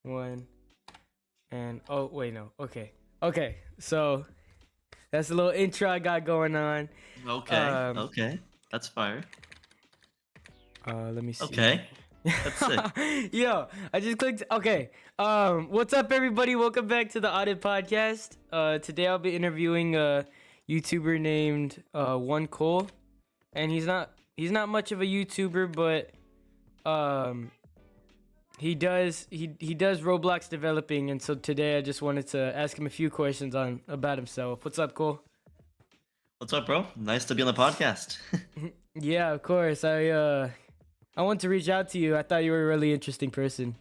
One and oh wait no. Okay. So that's a little intro I got going on. Okay, Um okay. That's fire. let me see. Okay, that's sick. Yo, I just clicked okay. What's up everybody? Welcome back to the Audit Podcast. Today I'll be interviewing a YouTuber named One Cole. And he's not much of a YouTuber, but um he does Roblox developing, and so today I just wanted to ask him a few questions on about himself. What's up, Cole? What's up, bro? Nice to be on the podcast. Yeah, of course. I want to reach out to you. I thought you were a really interesting person.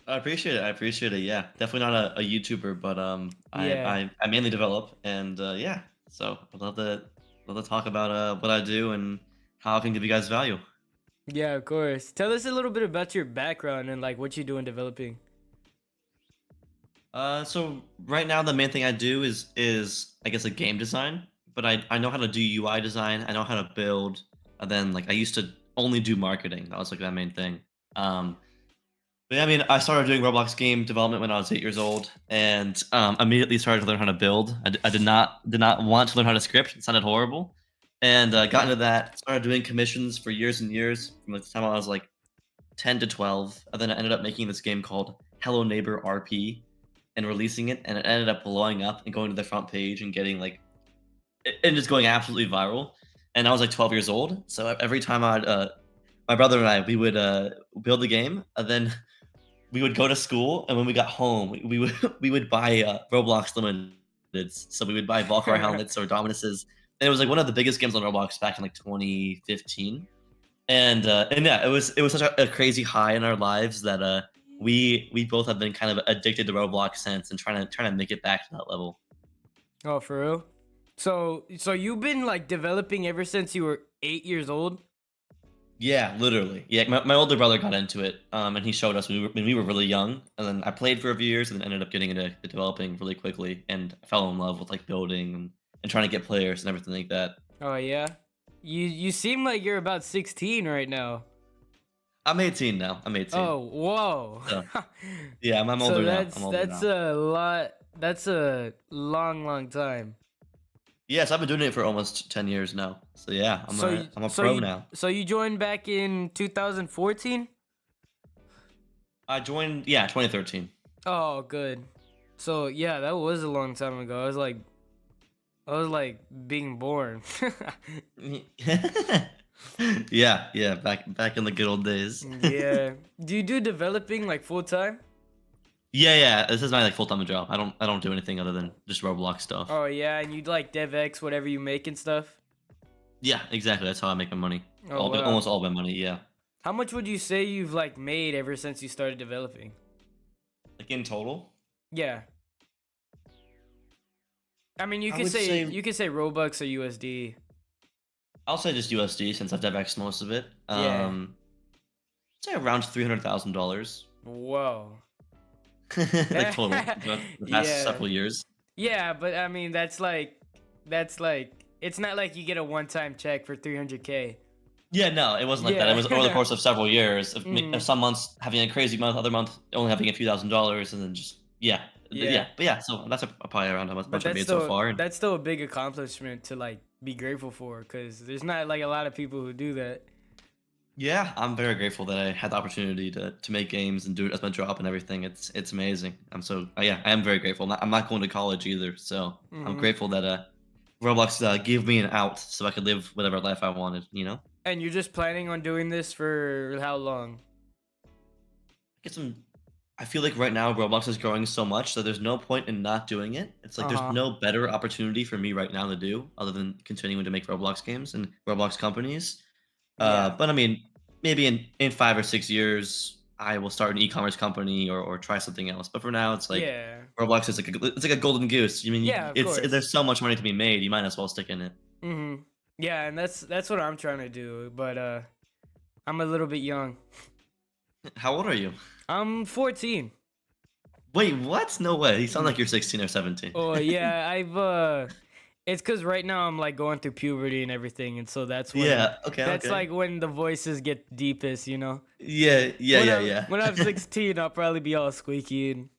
I appreciate it. I appreciate it. Yeah, definitely not a YouTuber, but I, Yeah. I I mainly develop, and yeah. So I'd love to talk about what I do and how I can give you guys value. Yeah, of course. Tell us a little bit about your background and like what you do in developing. So right now the main thing I do is I guess like game design, but I know how to do UI design. I know how to build, and then like I used to only do marketing. That was like that main thing. Um, But yeah, I mean, I started doing Roblox game development when I was 8 years old, and immediately started to learn how to build. I did not want to learn how to script; it sounded horrible, and got into that. Started doing commissions for years and years from the time I was like 10 to 12, and then I ended up making this game called Hello Neighbor RP, and releasing it, and it ended up blowing up and going to the front page and getting like and just going absolutely viral. And I was like 12 years old, so every time my brother and I, we would build the game, and then we would go to school, and when we got home, we would we would buy Roblox limiteds. So we would buy Valkyrie helmets or Dominuses, and it was like one of the biggest games on Roblox back in like 2015. And yeah, it was such a crazy high in our lives that we both have been kind of addicted to Roblox since, and trying to make it back to that level. Oh, for real? So you've been like developing ever since you were 8 years old? Yeah, literally. Yeah, my older brother got into it, and he showed us when we were really young, and then I played for a few years, and then ended up getting into developing really quickly, and I fell in love with like building and trying to get players and everything like that. Oh yeah. You seem like you're about 16 right now. I'm 18 now. I'm 18. Oh, whoa. So yeah, I'm So older now. that's I'm older that's now. a lot. That's a long time. Yes, I've been doing it for almost 10 years now. So yeah, I'm So a you, I'm a so pro you, now. so you joined back in 2014? I joined, yeah, 2013. Oh, good. So yeah, that was a long time ago. I was like being born. Yeah, yeah, back in the good old days. Yeah. Do you do developing like full time? Yeah, yeah. This is my like full-time job. I don't do anything other than just Roblox stuff. Oh yeah, and you like DevX whatever you make and stuff? Yeah, exactly. That's how I make my money. Oh wow. Almost all my money. Yeah, How much would you say you've like made ever since you started developing? like in total, Yeah. I mean, you I could would say say you could say Robux or USD. I'll say just USD since I've DevX most of it. Yeah. Say around $300,000, Whoa. like total throughout the past Yeah. several years. Yeah, but I mean that's like it's not like you get a one-time check for 300K. Yeah, no, it wasn't like that. It was over the Yeah. course of several years. Of Mhm. some months having a crazy month, other month only having a few $1,000s, and then just yeah, Yeah. yeah. But yeah, so that's probably around how But much I made so far. And that's still a big accomplishment to like be grateful for cuz there's not like a lot of people who do that. yeah, I'm very grateful that I had the opportunity to make games and do it as my job and everything. It's amazing. I'm so yeah, I am very grateful. I'm not going to college either, so I'm Mhm. grateful that Roblox gave me an out so I could live whatever life I wanted. You know, And you're just planning on doing this for how long? get some. I feel like right now Roblox is growing so much that there's no point in not doing it. It's like there's Uh-huh. no better opportunity for me right now to do other than continuing to make Roblox games and Roblox companies. Yeah. But I mean, maybe in 5 or 6 years, I will start an e-commerce company or try something else. But for now, it's like Yeah. Roblox is it's like a golden goose. I mean, Yeah, of it's course. there's so much money to be made. You might as well stick in it. Mhm. Yeah, and that's what I'm trying to do, but I'm a little bit young. How old are you? I'm 14. Wait, what? No way. You sound like Mm. you're 16 or 17. Oh yeah, It's because right now I'm like going through puberty and everything, and so Yeah. Okay. that's Okay. like when the voices get deepest, you know. Yeah. Yeah. When Yeah. I'm Yeah. when I'm 16, I'll probably be all squeaky and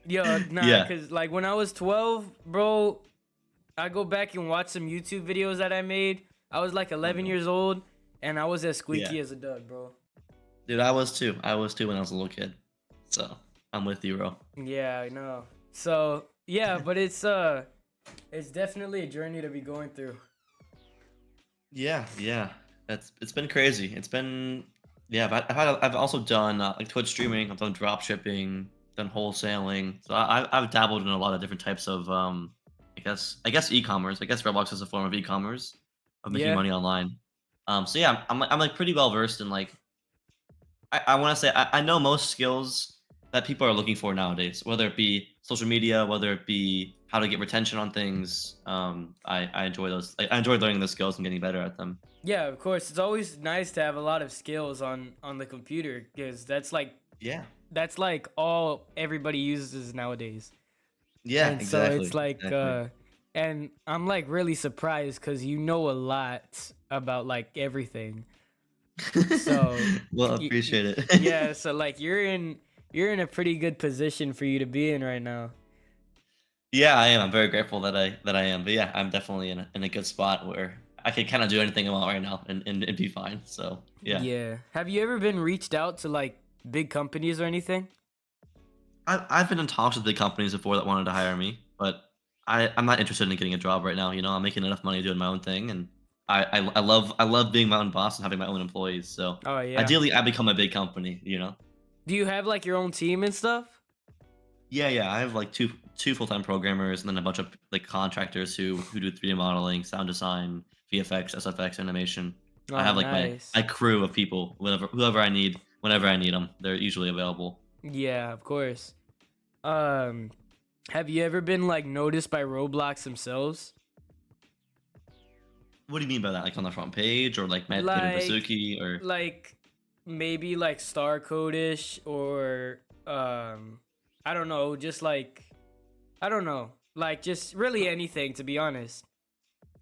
yo, nah, Yeah. cause like when I was 12, bro, I go back and watch some YouTube videos that I made. I was like 11 Okay. years old, and I was as Yeah. squeaky as a duck, bro. Dude, I was too. I was too when I was a little kid. So I'm with you, bro. Yeah, I know. So yeah, but it's definitely a journey to be going through. Yeah, yeah. It's been crazy. It's been yeah. But I've also done like Twitch streaming. I've done drop shipping, done wholesaling. So I've dabbled in a lot of different types of I guess e-commerce. I guess Roblox is a form of e-commerce of making Yeah, money online. So yeah, I'm like pretty well versed in like I want to say I know most skills that people are looking for nowadays, whether it be social media, whether it be how to get retention on things. I enjoy those. I enjoy learning those skills and getting better at them. yeah. Of course, it's always nice to have a lot of skills on the computer because Yeah. that's like all everybody uses nowadays. Yeah. And so it's Exactly. like, Exactly. and I'm like really surprised because you know a lot about like everything. So, Well, appreciate it. yeah, so like you're in a pretty good position for you to be in right now. Yeah, I am. I'm very grateful that I am. But yeah, I'm definitely in a good spot where I can kind of do anything I want right now and be fine. So yeah. Yeah. Have you ever been reached out to like big companies or anything? I've been in talks with big companies before that wanted to hire me, but I'm not interested in getting a job right now. You know, I'm making enough money doing my own thing, and I love being my own boss and having my own employees. So Oh yeah. ideally, I become a big company. You know. Do you have like your own team and stuff? Yeah, yeah. I have like two full-time programmers and then a bunch of like contractors who do 3D modeling, sound design, VFX, SFX, animation. I Oh, have like my nice. my crew of people, whoever I need, whenever I need them. They're usually available. Yeah, of course. Um, have you ever been like noticed by Roblox themselves? What do you mean by that? Like on the front page or like David Like, Basuki or like maybe like star codish or I don't know, just like I don't know, like just really anything to be honest.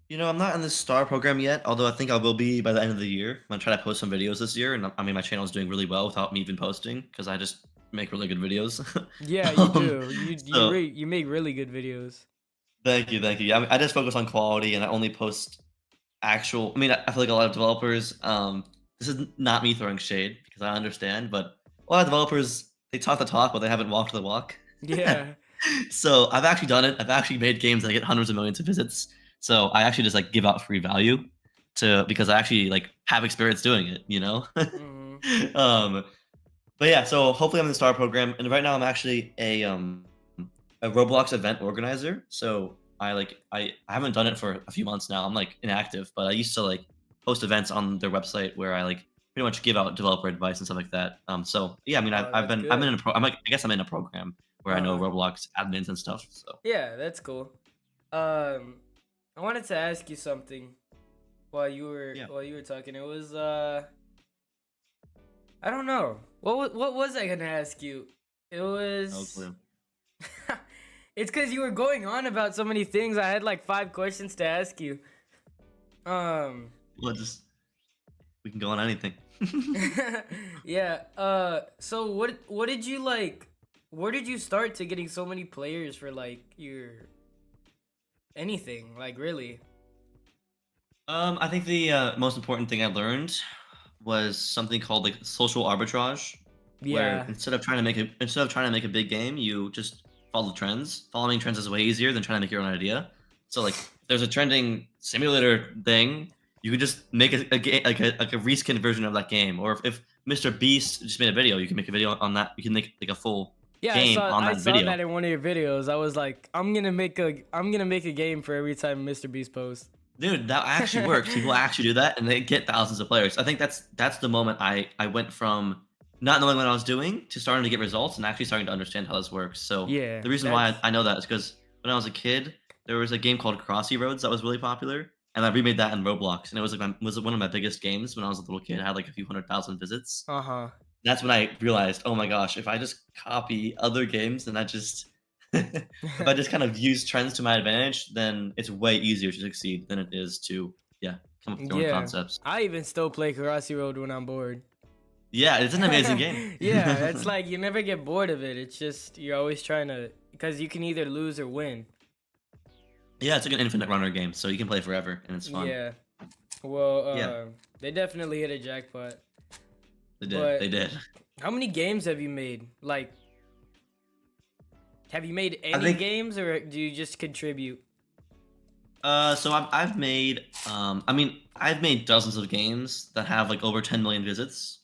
I'm not in the star program yet, although I think I will be by the end of the year. I'm gonna try to post some videos this year, and I mean my channel is doing really well without me even posting because I just make really good videos. Yeah, you um, do. so You make really good videos. thank you, thank you. I just focus on quality, and I only post actual. I mean, I feel like a lot of developers. This is not me throwing shade because I understand, but a lot of developers they talk the talk, but they haven't walked the walk. Yeah. So I've actually done it. I've actually made games that get hundreds of millions of visits. So I actually just like give out free value to because I actually like have experience doing it, you know? Hmm. um but yeah, so hopefully I'm in the star program. And right now I'm actually a Roblox event organizer. So I haven't done it for a few months now. I'm like inactive, but I used to like host events on their website where I like pretty much give out developer advice and stuff like that. So yeah, I mean Oh, I've that's been in good. a pro I'm like I guess I'm in a program where I know Uh-huh. Roblox admins and stuff. So Yeah, that's cool. Um, I wanted to ask you something yeah. while you were talking. It was I don't know. What was I gonna ask you? It No was clue. it's because you were going on about so many things. I had like 5 questions to ask you. Um, Well, just we can go on anything. yeah. So what did you like? Where did you start to getting so many players for like your anything? Like really? I think the most important thing I learned was something called like social arbitrage, where Yeah. instead of trying to make a big game, you just follow trends. Following trends is way easier than trying to make your own idea. So like, if there's a trending simulator thing, you could just make a game like a reskin version of that game. Or if Mr. Beast just made a video, you can make a video on that. You can make like a full Yeah, game on I that saw video. that in one of your videos. I was like, I'm gonna make a game for every time Mr. Beast posts. Dude, that actually works. People actually do that, and they get thousands of players. I think that's the moment I went from not knowing what I was doing to starting to get results and actually starting to understand how this works. So Yeah, the reason why that's I know that is because when I was a kid, there was a game called Crossy Roads that was really popular, and I remade that in Roblox, and it was like was one of my biggest games when I was a little kid. I had like a few 100,000 visits. uh-huh. That's when I realized, oh my gosh, if I just copy other games, then that just if I just kind of use trends to my advantage, then it's way easier to succeed than it is to come up with your own Yeah, concepts. I even still play Karate Road when I'm bored. Yeah, it's an amazing game. Yeah, it's like you never get bored of it. It's just you're always trying to, because you can either lose or win. Yeah, it's like an infinite runner game, so you can play forever and it's fun. Yeah. Well, Yeah, they definitely hit a jackpot. they did. They But did. how many games have you made? Like, have you made I any think games, or do you just contribute? so I've made I mean I've made dozens of games that have like over 10 million visits.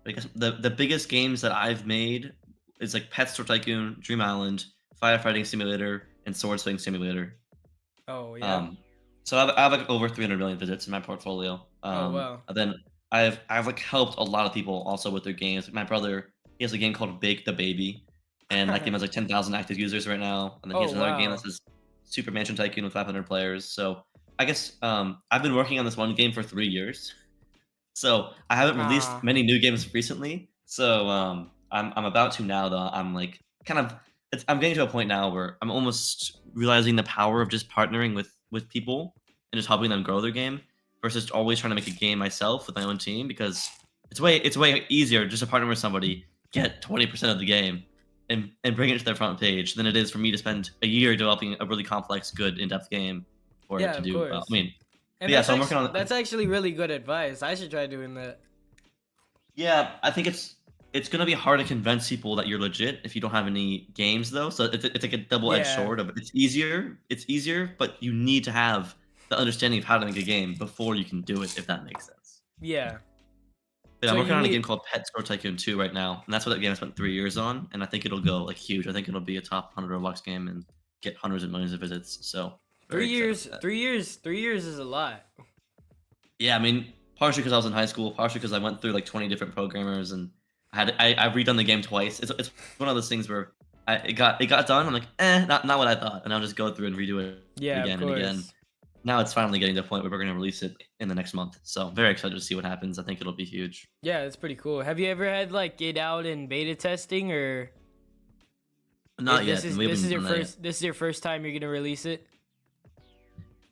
I guess the biggest games that I've made is like Pet Store Tycoon, Dream Island, Firefighting Simulator, and Sword Swing Simulator. Oh yeah. Um, so I have like over 300 million visits in my portfolio. Oh wow. And then I've like helped a lot of people also with their games. My brother, he has a game called Bake the Baby, and that game has like 10,000 active users right now. And then he Oh has another game that wow. says Super Mansion Tycoon with 500 players. So I guess I've been working on this one game for 3 years. So I haven't released Ah. many new games recently. So I'm about to now though. I'm like kind of I'm getting to a point now where I'm almost realizing the power of just partnering with people and just helping them grow their game versus always trying to make a game myself with my own team because it's way easier just to partner with somebody, get 20% of the game and bring it to their front page than it is for me to spend a year developing a really complex, good, in-depth game for it Yeah, to of do well. I course. mean, but And yeah, so I'm working on that's actually really good advice. I should try doing that. Yeah, I think it's gonna be hard to convince people that you're legit if you don't have any games though. So it's like a double-edged Yeah. sword of it's easier, but you need to have the understanding of how to make a game before you can do it, if that makes sense. Yeah. But So I'm you working on a game need. called Pet Store Tycoon 2 right now, and that's what that game I spent 3 years on, and I think it'll go like huge. I think it'll be a top 100 Roblox game and get hundreds of millions of visits. So very Three excited years, for that. 3 years, 3 years is a lot. Yeah, I mean, partially because I was in high school, partially because I went through like 20 different programmers, and I've redone the game twice. It's one of those things where it got done. I'm like, not what I thought, and I'll just go through and redo it Yeah, of again and again. course. Now it's finally getting to the point where we're going to release it in the next month. So very excited to see what happens. I think it'll be huge. Yeah, that's pretty cool. Have you ever had like it out in beta testing, or Not this yet, is and we this haven't is your done that yet. first this is your first time you're gonna release it?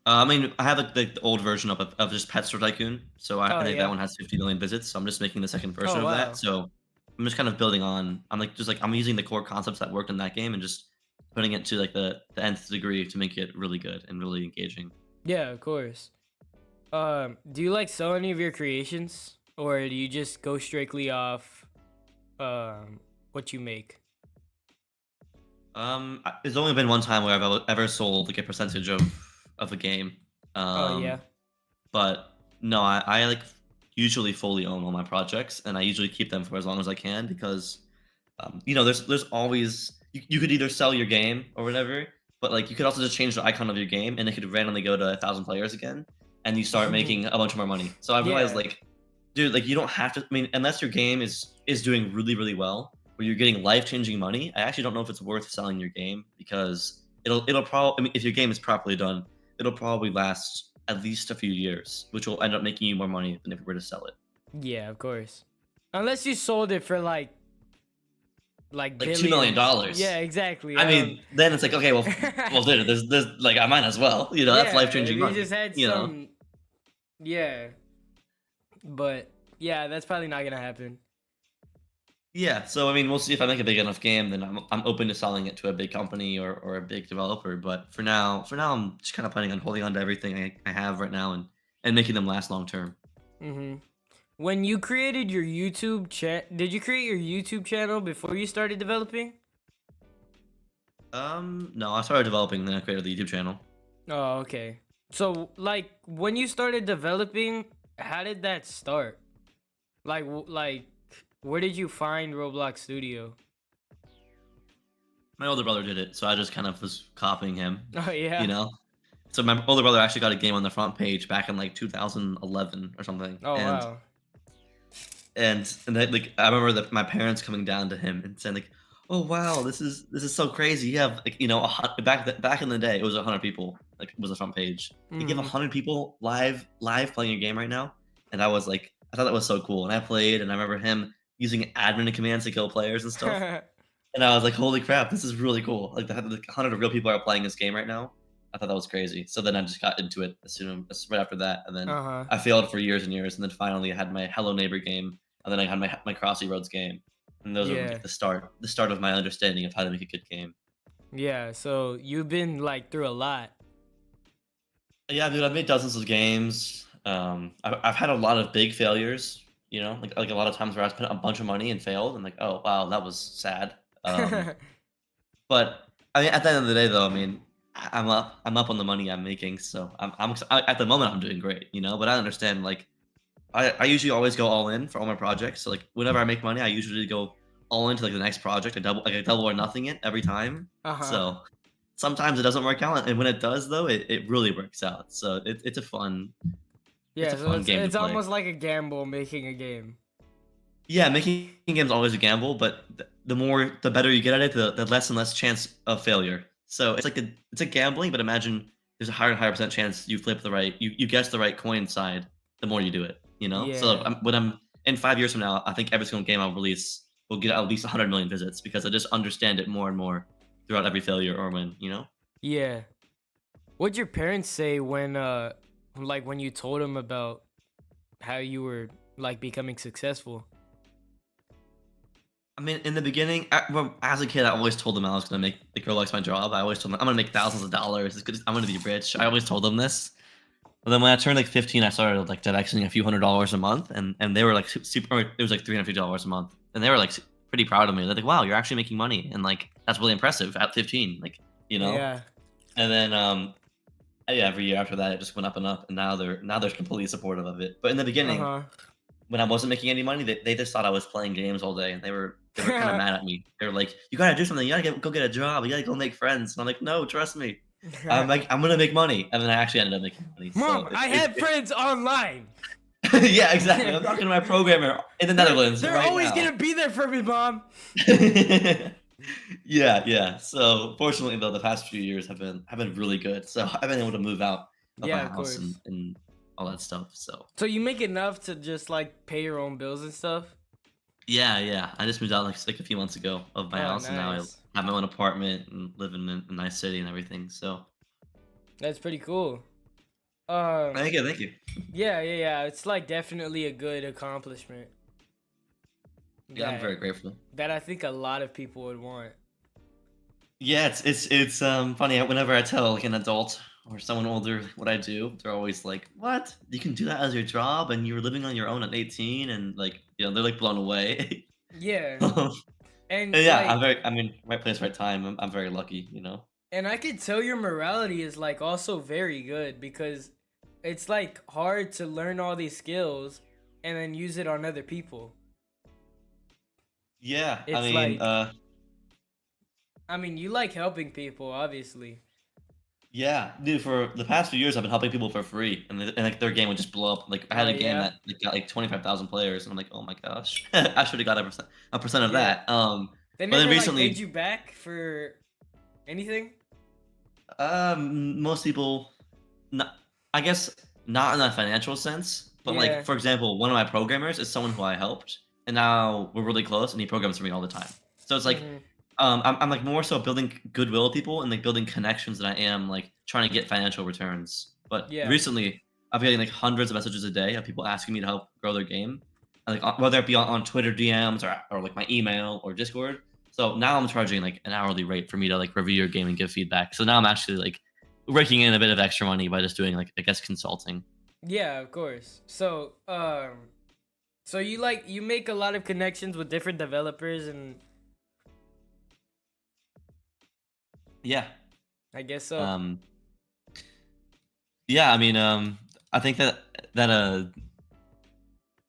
I mean, I have like the old version of just Pet Store Tycoon, so I Oh think that yeah. one has 50 million visits. So I'm just making the second version Oh of that. wow. So I'm just kind of building on. I'm using the core concepts that worked in that game and just putting it to like the nth degree to make it really good and really engaging. Yeah, of course. Do you like sell any of your creations, or do you just go strictly off what you make? There's only been one time where I've ever sold like a percentage of a game. Oh yeah. Um, but no, I like usually fully own all my projects, and I usually keep them for as long as I can because there's always you could either sell your game or whatever, but like you could also just change the icon of your game and it could randomly go to 1,000 players again, and you start making a bunch more money. So I realized Yeah. like, dude, like you don't have to. I mean, unless your game is doing really really well, where you're getting life changing money, I actually don't know if it's worth selling your game because it'll probably. I mean, if your game is properly done, it'll probably last at least a few years, which will end up making you more money than if you were to sell it. Yeah, of course. Unless you sold it for like Like $2 million. billions. Yeah, exactly. I mean, then it's like, okay, well, dude, there's like I might as well, that's Yeah, life if changing you money, just had you know. some. Yeah, but yeah, that's probably not gonna happen. Yeah, so I mean, we'll see if I make a big enough game, then I'm open to selling it to a big company or a big developer. But for now, I'm just kind of planning on holding on to everything I have right now and making them last long term. Hmm. When you created your YouTube chat, did you create your YouTube channel before you started developing? No, I started developing, then I created the YouTube channel. Oh, okay. So, like, when you started developing, how did that start? Like, where did you find Roblox Studio? My older brother did it, so I just kind of was copying him, Oh you yeah. know. So my older brother actually got a game on the front page back in like 2011 or something, Oh and wow. and then, like I remember that my parents coming down to him and saying like, "Oh wow, this is so crazy. You have like back in the day it was 100 people like was the front page. You have Hmm. 100 people live playing your game right now." And I thought that was so cool. And I played and I remember him using admin commands to kill players and stuff. And I was like, "Holy crap, this is really cool!" Like the 100 real people are playing this game right now. I thought that was crazy. So then I just got into it as right after that, and then Uh-huh. I failed for years and years, and then finally I had my Hello Neighbor game, and then I had my Crossy Roads game, and those are Yeah. like the start of my understanding of how to make a good game. Yeah. So you've been like through a lot. Yeah, dude, I've made dozens of games. I've had a lot of big failures. Like a lot of times where I spent a bunch of money and failed, and like, oh wow, that was sad. But I mean, at the end of the day, though, I mean, I'm up on the money I'm making, so at the moment I'm doing great, But I understand, like, I usually always go all in for all my projects. So like, whenever I make money, I usually go all into like the next project. I double or nothing it every time. Uh-huh. So sometimes it doesn't work out, and when it does, though, it really works out. So it's a fun it's Yeah, a so fun it's game to it's play. almost like a gamble making a game. Yeah, making games is always a gamble, but the better you get at it, the less and less chance of failure. So it's a gambling, but imagine there's a higher and higher percent chance you guess the right coin side the more you do it. So Yeah. when I'm in 5 years from now, I think every single game I'll release will get at least 100 million visits because I just understand it more and more throughout every failure or win. Yeah. What'd your parents say when like when you told them about how you were like becoming successful? I mean, in the beginning, well, as a kid, I always told them I was gonna make the girl likes my job. I always told them I'm gonna make thousands of dollars. I'm gonna be rich. I always told them this. But then when I turned like 15, I started like deducting a few $100s a month, and they were like super. It was like $350 a month, and they were like pretty proud of me. They're like, "Wow, you're actually making money," and like that's really impressive at 15. Yeah. And then yeah, every year after that, it just went up and up, and now they're completely supportive of it. But in the beginning, Uh-huh. when I wasn't making any money, they just thought I was playing games all day, and they were kind of mad at me. They were like, "You gotta do something. You gotta go get a job. You gotta go make friends." And I'm like, "No, trust me. I'm gonna make money." And then I actually ended up making money. So Mom, I have friends online. yeah, exactly. I'm talking to my programmer in the Netherlands They're right always now. gonna be there for me, Mom. Yeah, yeah. So fortunately, though, the past few years have been really good. So I've been able to move out of my Yeah, of house and, course. and all that stuff. So So you make enough to just like pay your own bills and stuff? yeah, yeah. I just moved out like a few months ago of my Oh, house, and now I nice. have my own apartment and live in a nice city and everything. So That's pretty cool. Um, thank you. yeah. It's like definitely a good accomplishment Yeah, I'm that very grateful. I think a lot of people would want. Yeah, it's funny whenever I tell like an adult or someone older what I do, they're always like, "What? You can do that as your job, and you were living on your own at 18?" And like, they're like blown away. Yeah. And And yeah, like I mean, right place, right time. I'm very lucky. and I could tell your morality is like also very good because it's like hard to learn all these skills and then use it on other people. Yeah, I It's mean, like I mean, you like helping people, obviously. yeah, dude. For the past few years, I've been helping people for free, and like their game would just blow up. Like I had Oh a game yeah. that like, got like 25,000 players, and I'm like, oh my gosh, I should have got a percent of Yeah. that. They But then never like paid recently, you back for anything? most people, not, I guess not in a financial sense, but like Yeah. for example, one of my programmers is someone who I helped, and now we're really close, and he programs for me all the time. So it's like, Mhm. I'm like more so building goodwill with people and like building connections than I am like trying to get financial returns. But Yeah. recently, I've been getting like hundreds of messages a day of people asking me to help grow their game, and, like whether it be on Twitter DMs or like my email or Discord. So now I'm charging like an hourly rate for me to like review your game and give feedback. So now I'm actually like raking in a bit of extra money by just doing like I guess consulting. Yeah, of course. So, so you like you make a lot of connections with different developers and Yeah. I guess so. Um. Yeah. I mean. I think that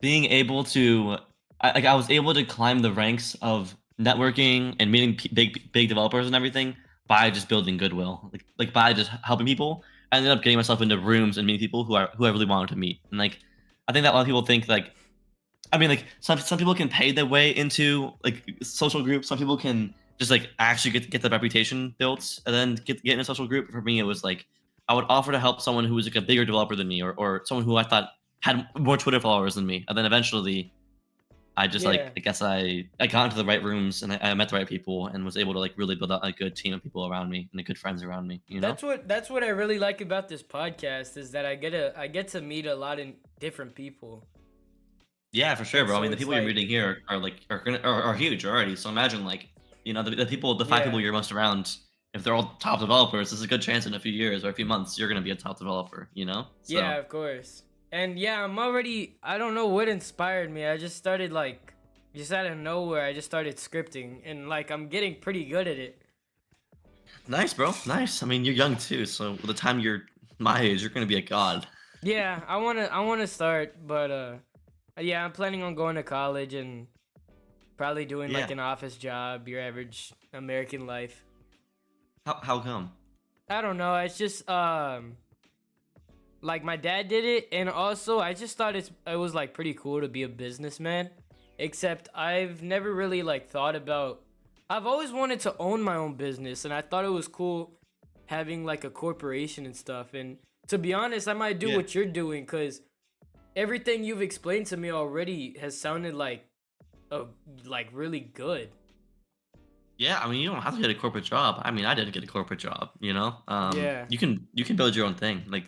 being able to I was able to climb the ranks of networking and meeting big developers and everything by just building goodwill, like by just helping people. I ended up getting myself into rooms and meeting people who I really wanted to meet, and like I think that a lot of people think like I mean like some people can pay their way into like social groups. Some people can just like actually get the reputation built and then get in a social group. For me, it was like I would offer to help someone who was like a bigger developer than me or someone who I thought had more Twitter followers than me, and then eventually I just Yeah. I guess I got into the right rooms and I met the right people and was able to like really build out a good team of people around me and good friends around me. You know? That's what I really like about this podcast is that I get to meet a lot of different people. Yeah, for sure, And bro. I so mean, the it's people you're like, meeting here are like are huge already. So imagine like the people, the 5 people yeah. you're most around. If they're all top developers, there's a good chance in a few years or a few months you're gonna be a top developer. You know? Yeah, So of course. And yeah, I don't know what inspired me. I just started like just out of nowhere, I just started scripting and like I'm getting pretty good at it. nice, bro. Nice. I mean, you're young too, so by the time you're my age, you're gonna be a god. Yeah, I want to start, but yeah, I'm planning on going to college and probably doing like Yeah. an office job, your average American life. How come? I don't know, it's just like my dad did it, and also I just thought it was like pretty cool to be a businessman, except I've never really like thought about. I've always wanted to own my own business, and I thought it was cool having like a corporation and stuff. And to be honest, I might do Yeah. what you're doing because everything you've explained to me already has sounded uh, like really good. Yeah, I mean, you don't have to get a corporate job. I mean, I didn't get a corporate job, you know? Yeah. You can build your own thing. Like,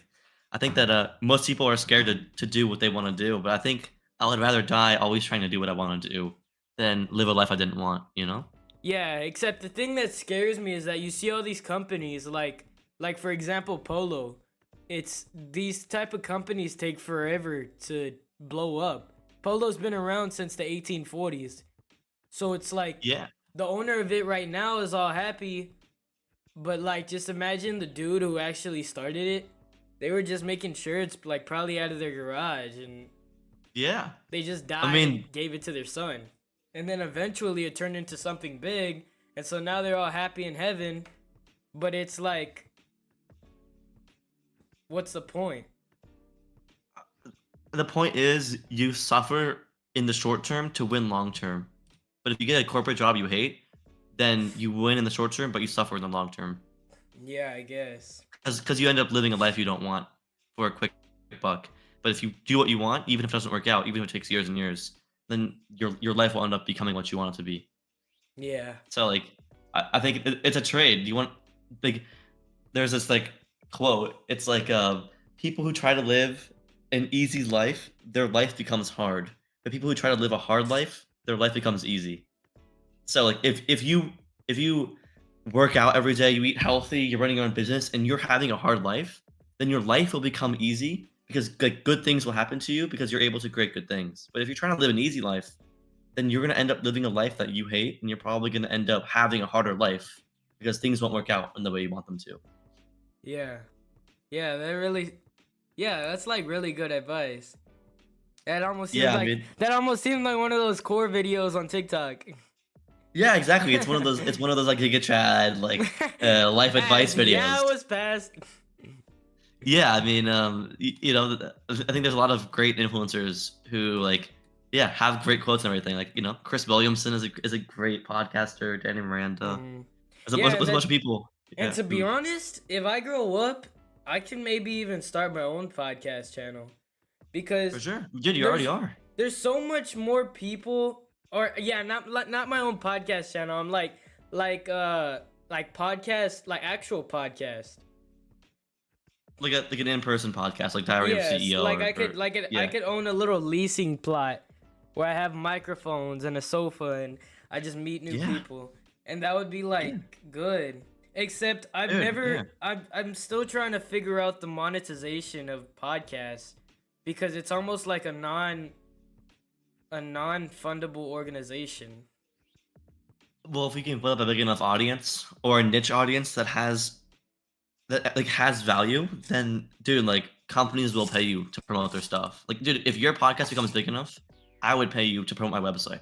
I think that most people are scared to do what they want to do, but I think I would rather die always trying to do what I want to do than live a life I didn't want, you know? Yeah, except the thing that scares me is that you see all these companies like for example Polo. It's these type of companies take forever to blow up. Polo's been around since the 1840s. So it's like Yeah. the owner of it right now is all happy, but like just imagine the dude who actually started it. They were just making shirts like probably out of their garage and Yeah. they just I died mean, and gave it to their son. And then eventually it turned into something big. And so now they're all happy in heaven. But it's like, what's the point? the point is you suffer in the short term to win long term. But if you get a corporate job you hate, then you win in the short term, but you suffer in the long term. Yeah, I guess. Because you end up living a life you don't want for a quick buck. But if you do what you want, even if it doesn't work out, even if it takes years and years, then your life will end up becoming what you want it to be. Yeah. So like, I think it's a trade. You want like there's this like quote. It's like people who try to live an easy life, their life becomes hard. The people who try to live a hard life, their life becomes easy. So like if you work out every day, you eat healthy, you're running your own business, and you're having a hard life, then your life will become easy because like good things will happen to you because you're able to create good things. But if you're trying to live an easy life, then you're gonna end up living a life that you hate, and you're probably gonna end up having a harder life because things won't work out in the way you want them to. Yeah. Yeah, yeah, that's like really good advice. Yeah, I mean, That almost seemed like one of those core videos on TikTok. yeah, exactly. It's one of those. It's one of those like Giga Chad like life advice Yeah, videos. it was past. Yeah, I mean, I think there's a lot of great influencers who like, yeah, have great quotes and everything. Like, Chris Williamson is a great podcaster. Danny Miranda. Mhm. There's Yeah, a bunch of people. and Yeah, to be honest, if I grow up, I can maybe even start my own podcast channel for because sure, dude, you already there's are. there's so much more people or yeah, not my own podcast channel. I'm like podcast, like actual podcast. Like an in-person podcast, like Diary of a Yes, CEO like or I yeah, could own a little leasing plot where I have microphones and a sofa and I just meet new yeah, people. And that would be yeah, like good. Except dude, yeah. I'm still trying to figure out the monetization of podcasts because it's almost like a non-fundable organization. Well, if we can build up a big enough audience or a niche audience that like has value, then dude, like companies will pay you to promote their stuff. Like, dude, if your podcast becomes big enough, I would pay you to promote my website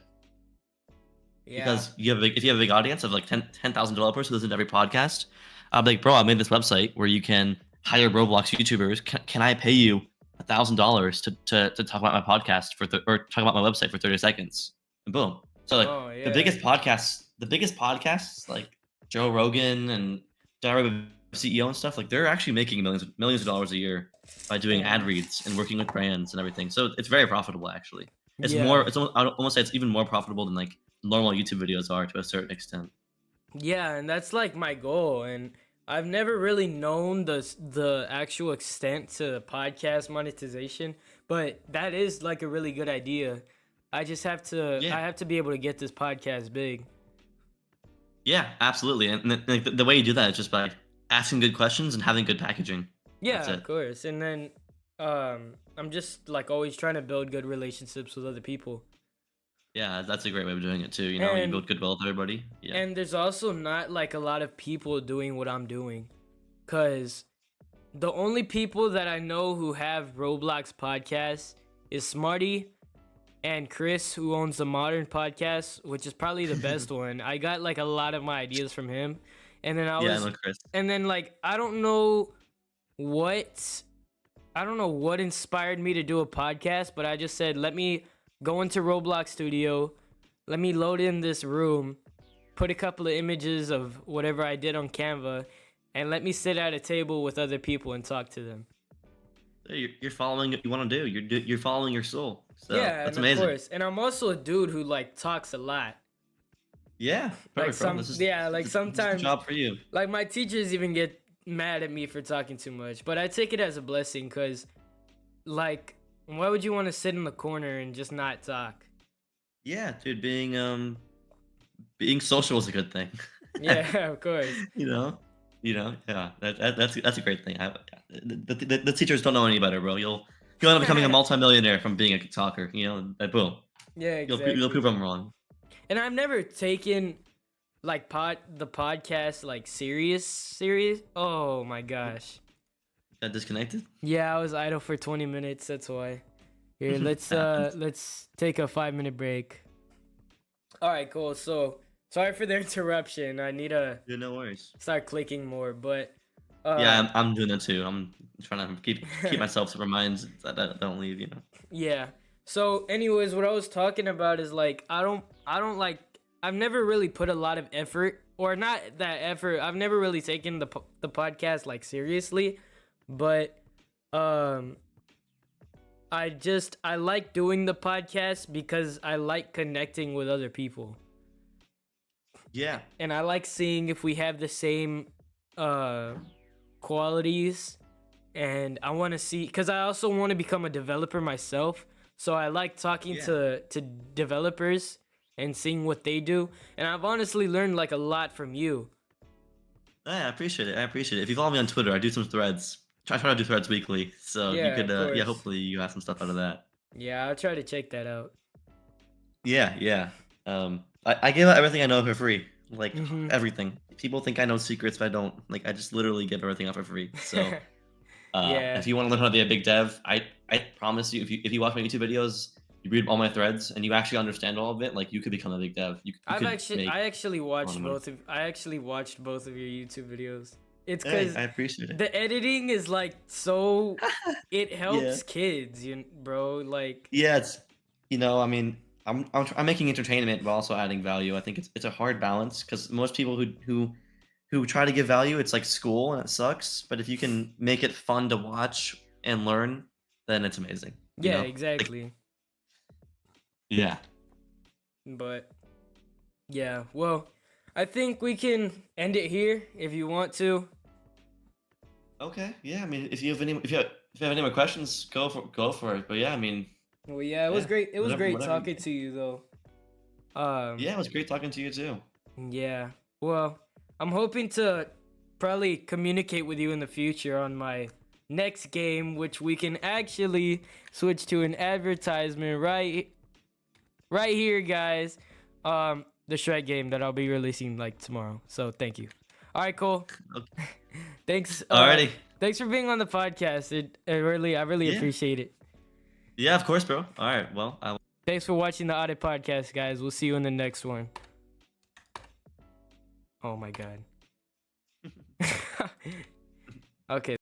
Yeah. because if you have a big audience of like 10,000 developers who listen to every podcast, I'll be like, bro, I made this website where you can hire Roblox YouTubers. Can I pay you $1,000 to talk about my podcast or talk about my website for 30 seconds? And boom. So like Oh, the yeah. biggest podcasts like Joe Rogan and Diary of a CEO and stuff, like they're actually making millions of dollars a year by doing ad Mhm. reads and working with brands and everything. So it's very profitable actually. It's more. Yeah. It's almost, I would almost say it's even more profitable than like normal YouTube videos are to a certain extent. Yeah, and that's like my goal. And I've never really known the actual extent to podcast monetization, but that is like a really good idea. Yeah. I have to be able to get this podcast big. Yeah, absolutely. And the way you do that is just by asking good questions and having good packaging. That's Yeah, of it. course. And then I'm just like always trying to build good relationships with other people. Yeah, that's a great way of doing it too. You know, you And build goodwill with everybody. Yeah. and there's also not like a lot of people doing what I'm doing, cuz the only people that I know who have Roblox podcasts is Smarty and Chris, who owns the Modern Podcast, which is probably the best one. I got like a lot of my ideas from him. And then Yeah, I know Chris. like what I don't know what inspired me to do a podcast, but I just said, let me go into Roblox Studio, let me load in this room, put a couple of images of whatever I did on Canva, and let me sit at a table with other people and talk to them. Hey, you're following what you want to do. You're following your soul. So Yeah, that's and of amazing. course, and I'm also a dude who like talks a lot. Yeah, perfect, bro. Like This is the sometimes, job for you. like my teachers even get mad at me for talking too much, but I take it as a blessing, because like, why would you want to sit in the corner and just not talk? Yeah, dude, being social is a good thing. Yeah, of course. you know, yeah. That's a great thing. The teachers don't know any better, bro. You'll end up becoming a multimillionaire from being a talker. You know, boom. Yeah, You'll exactly. prove I'm wrong. And I've never taken like the podcast like serious. Oh my gosh. Got disconnected. Yeah, I was idle for 20 minutes. That's why. Here, Happens. let's take a 5-minute break. All right, cool. So sorry for the interruption. I need to Yeah, no worries. start clicking more, but Yeah, um, I'm doing it too. I'm trying to keep myself to remind that I don't leave. You know. yeah. So, anyways, what I was talking about is like I don't like I've never really put a lot of effort, or not that effort. I've never really taken the podcast like seriously, but um I like doing the podcast because I like connecting with other people. Yeah. And I like seeing if we have the same qualities, and I want to see, cuz I also want to become a developer myself. So I like talking Yeah. to developers and seeing what they do, and I've honestly learned like a lot from you. Yeah, I appreciate it. I appreciate it. If you follow me on Twitter, I do some threads. Try to do threads weekly, so you Yeah, could, of yeah, course. hopefully you have some stuff out of that. Yeah, I'll try to check that out. Yeah, yeah. I give out everything I know for free, like Mhm. everything. People think I know secrets, but I don't. Like I just literally give everything out for free. So, Yeah. if you want to learn how to be a big dev, I promise you, if you watch my YouTube videos, you read all my threads, and you actually understand all of it, like you could become a big dev. You could make I actually a lot watched of money. both of your YouTube videos. It's Hey, cuz I appreciate it. the editing is like so it Yeah. helps kids, bro, like Yeah, I mean, I'm making entertainment while also adding value. I think it's a hard balance because most people who try to give value, it's like school and it sucks. But if you can make it fun to watch and learn, then it's amazing. You yeah, know? Like, exactly. yeah. But yeah, well, I think we can end it here if you want to. Okay. Yeah. I mean, if you have any more questions, go for it. But yeah, I mean, Well, yeah, it was yeah, great. It was great whatever. talking to you though. Um Yeah, it was great talking to you too. yeah. Well, I'm hoping to probably communicate with you in the future on my next game, which we can actually switch to an advertisement right here, guys. The Shrek game that I'll be releasing like tomorrow. So thank you. All right, Cole. Okay. Thanks. Alrighty. Thanks for being on the podcast. I really Yeah. appreciate it. Yeah, of course, bro. All right. Well, I Thanks for watching the Audit Podcast, guys. We'll see you in the next one. Oh my god. Okay.